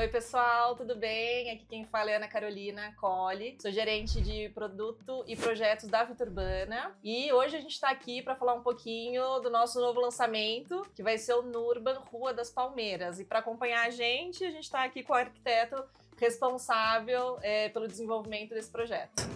Oi, pessoal, tudo bem? Aqui quem fala é Ana Carolina Colli, sou gerente de produto e projetos da Viturbana e hoje a gente está aqui para falar um pouquinho do nosso novo lançamento, que vai ser o Nurban Rua das Palmeiras. E para acompanhar a gente está aqui com o arquiteto responsável pelo desenvolvimento desse projeto.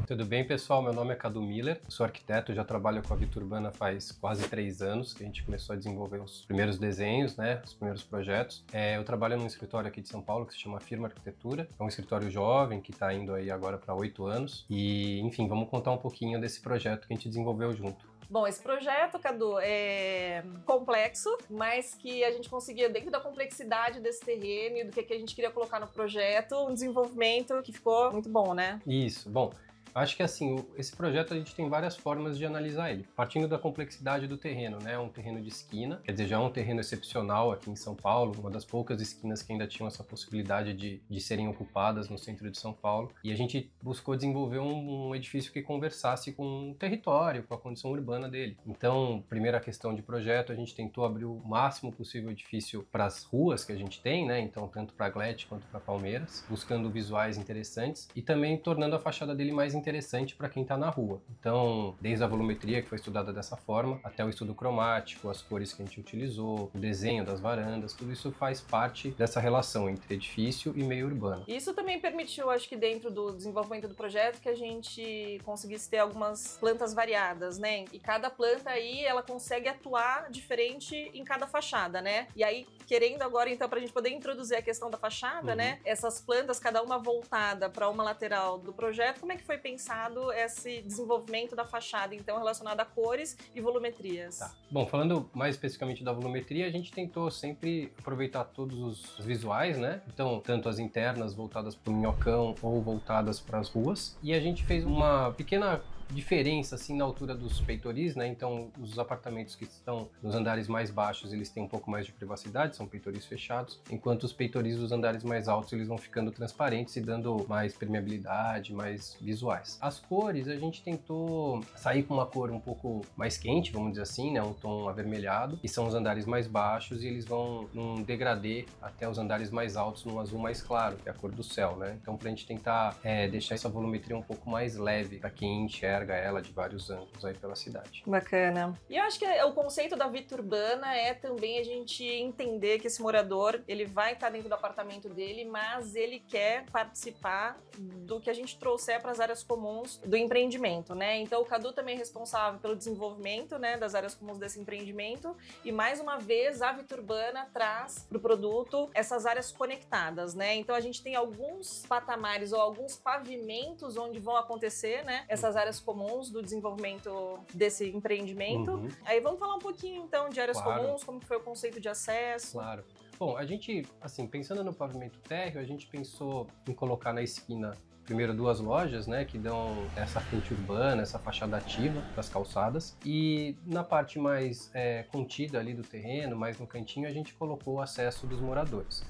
Tudo bem, pessoal? Meu nome é Cadu Miller, sou arquiteto, já trabalho com a Viturbana faz quase 3 anos, que a gente começou a desenvolver os primeiros desenhos, né, os primeiros projetos. Eu trabalho num escritório aqui de São Paulo que se chama Firma Arquitetura, é um escritório jovem que está indo aí agora para 8 anos e, enfim, vamos contar um pouquinho desse projeto que a gente desenvolveu junto. Bom, esse projeto, Cadu, é complexo, mas que a gente conseguia, dentro da complexidade desse terreno e do que a gente queria colocar no projeto, um desenvolvimento que ficou muito bom, né? Isso, bom. Acho que assim, esse projeto a gente tem várias formas de analisar ele. Partindo da complexidade do terreno, né? Um terreno de esquina, quer dizer, já é um terreno excepcional aqui em São Paulo, uma das poucas esquinas que ainda tinham essa possibilidade de serem ocupadas no centro de São Paulo. E a gente buscou desenvolver um edifício que conversasse com o território, com a condição urbana dele. Então, primeira questão de projeto, a gente tentou abrir o máximo possível o edifício para as ruas que a gente tem, né? Então, tanto para Glete quanto para Palmeiras, buscando visuais interessantes e também tornando a fachada dele mais interessante para quem está na rua. Então, desde a volumetria, que foi estudada dessa forma, até o estudo cromático, as cores que a gente utilizou, o desenho das varandas, tudo isso faz parte dessa relação entre edifício e meio urbano. Isso também permitiu, acho que dentro do desenvolvimento do projeto, que a gente conseguisse ter algumas plantas variadas, né? E cada planta aí, ela consegue atuar diferente em cada fachada, né? E aí, querendo agora, então, para a gente poder introduzir a questão da fachada, né? Essas plantas, cada uma voltada para uma lateral do projeto, como é que foi pensado esse desenvolvimento da fachada, então, relacionado a cores e volumetrias? Tá. Bom, falando mais especificamente da volumetria, a gente tentou sempre aproveitar todos os visuais, né? Então, tanto as internas voltadas para o minhocão ou voltadas para as ruas. E a gente fez uma pequena diferença assim na altura dos peitoris, né? Então, os apartamentos que estão nos andares mais baixos, eles têm um pouco mais de privacidade, são peitoris fechados, enquanto os peitoris dos andares mais altos, eles vão ficando transparentes e dando mais permeabilidade, mais visuais. As cores, a gente tentou sair com uma cor um pouco mais quente, vamos dizer assim, né? Um tom avermelhado, que são os andares mais baixos e eles vão num degradê até os andares mais altos num azul mais claro, que é a cor do céu, né? Então, pra gente tentar deixar essa volumetria um pouco mais leve para quem enxerga ela de vários ângulos aí pela cidade. Bacana. E eu acho que o conceito da Viturbana é também a gente entender que esse morador, ele vai estar dentro do apartamento dele, mas ele quer participar do que a gente trouxer para as áreas comuns do empreendimento, né? Então o Cadu também é responsável pelo desenvolvimento, né, das áreas comuns desse empreendimento e mais uma vez a Viturbana traz para o produto essas áreas conectadas, né? Então a gente tem alguns patamares ou alguns pavimentos onde vão acontecer, né, essas áreas comuns do desenvolvimento desse empreendimento. Aí vamos falar um pouquinho então de áreas comuns, como foi o conceito de acesso. Claro. Bom, a gente, assim, pensando no pavimento térreo, a gente pensou em colocar na esquina primeiro 2 lojas, né, que dão essa frente urbana, essa fachada ativa das calçadas, e na parte mais contida ali do terreno, mais no cantinho, a gente colocou o acesso dos moradores.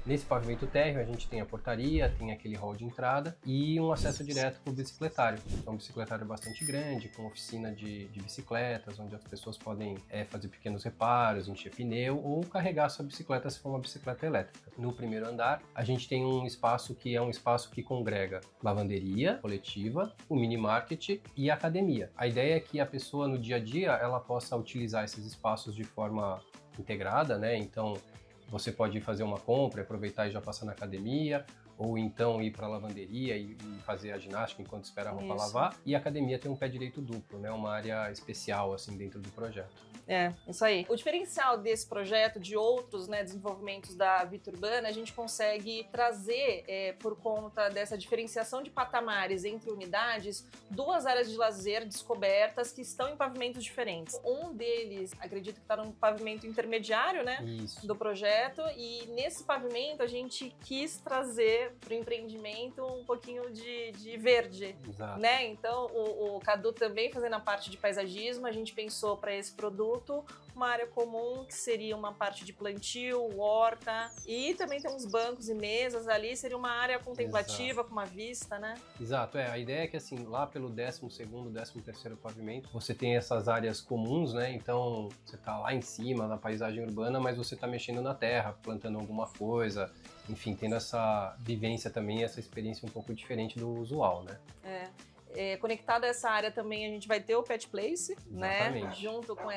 Nesse pavimento térreo a gente tem a portaria, tem aquele hall de entrada e um acesso direto para o bicicletário. Então um bicicletário bastante grande, com oficina de bicicletas, onde as pessoas podem fazer pequenos reparos, encher pneu ou carregar sua bicicleta se for uma bicicleta elétrica. No primeiro andar a gente tem um espaço que é um espaço que congrega lavanderia coletiva, o mini market e a academia. A ideia é que a pessoa no dia a dia ela possa utilizar esses espaços de forma integrada, né? Então você pode fazer uma compra, aproveitar e já passar na academia, ou então ir para a lavanderia e fazer a ginástica enquanto espera a roupa lavar. E a academia tem um pé direito duplo, né? Uma área especial assim dentro do projeto. Isso aí. O diferencial desse projeto, de outros, né, desenvolvimentos da Viturbana, a gente consegue trazer, por conta dessa diferenciação de patamares entre unidades, 2 áreas de lazer descobertas que estão em pavimentos diferentes. Um deles, acredito que está num pavimento intermediário, né? Isso. Do projeto, e nesse pavimento a gente quis trazer para o empreendimento um pouquinho de verde. Exato. Né? Então o Cadu também fazendo a parte de paisagismo, a gente pensou para esse produto uma área comum que seria uma parte de plantio, horta, e também tem uns bancos e mesas ali, seria uma área contemplativa. Exato. Com uma vista, né? Exato, a ideia é que assim, lá pelo 12º, 13º pavimento, você tem essas áreas comuns, né? Então você tá lá em cima na paisagem urbana, mas você tá mexendo na terra, plantando alguma coisa, enfim, tendo essa vivência também, essa experiência um pouco diferente do usual, né? Conectado a essa área também a gente vai ter o Pet Place, Exatamente. né? Junto com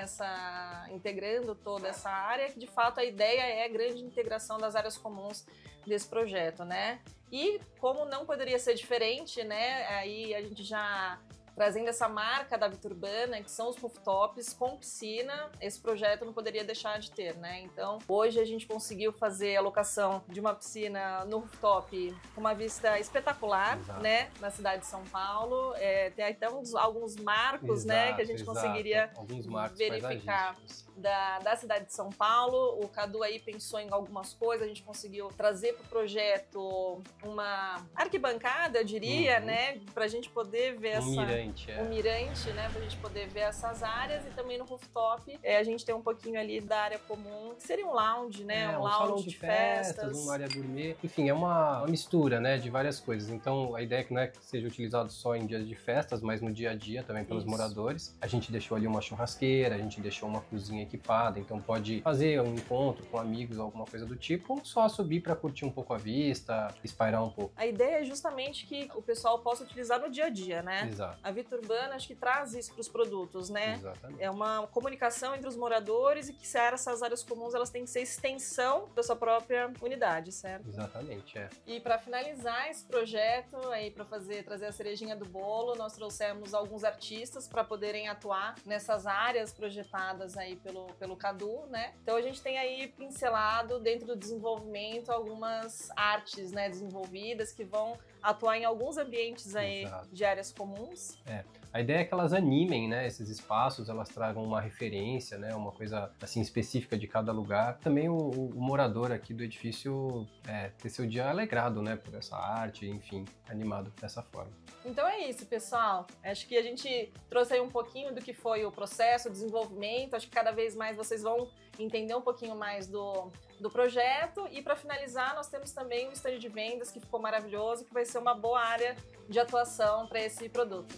integrando toda essa área, que de fato a ideia é a grande integração das áreas comuns desse projeto, né? E como não poderia ser diferente, né? Aí a gente já trazendo essa marca da Viturbana, que são os rooftops com piscina, esse projeto não poderia deixar de ter, né? Então, hoje a gente conseguiu fazer a locação de uma piscina no rooftop com uma vista espetacular, Exato. Né? Na cidade de São Paulo. Tem até alguns marcos, né? Que a gente conseguiria verificar da cidade de São Paulo. O Cadu aí pensou em algumas coisas, a gente conseguiu trazer para o projeto uma arquibancada, eu diria, né? Para a gente poder ver um mirante, né, pra gente poder ver essas áreas, e também no rooftop a gente tem um pouquinho ali da área comum, que seria um lounge, né, um lounge salão de festas, uma área gourmet, enfim, é uma mistura, né, de várias coisas. Então a ideia é que não é que seja utilizado só em dias de festas, mas no dia a dia também pelos moradores. A gente deixou ali uma churrasqueira, a gente deixou uma cozinha equipada, então pode fazer um encontro com amigos, alguma coisa do tipo, ou só subir para curtir um pouco a vista, espairar um pouco. A ideia é justamente que o pessoal possa utilizar no dia a dia, né? Exato. A Viturbana acho que traz isso para os produtos, né? Exatamente. É uma comunicação entre os moradores, e que essas áreas comuns elas têm que ser extensão da sua própria unidade, certo? Exatamente, E para finalizar esse projeto, aí para trazer a cerejinha do bolo, nós trouxemos alguns artistas para poderem atuar nessas áreas projetadas aí pelo Cadu, né? Então a gente tem aí pincelado dentro do desenvolvimento algumas artes, né, desenvolvidas que vão atuar em alguns ambientes aí de áreas comuns. A ideia é que elas animem, né, esses espaços, elas tragam uma referência, né, uma coisa assim específica de cada lugar. Também o morador aqui do edifício ter seu dia alegrado, né, por essa arte, enfim, animado dessa forma. Então é isso, pessoal. Acho que a gente trouxe aí um pouquinho do que foi o processo, o desenvolvimento. Acho que cada vez mais vocês vão entender um pouquinho mais do projeto. E para finalizar, nós temos também o stand de vendas, que ficou maravilhoso, que vai ser uma boa área de atuação para esse produto.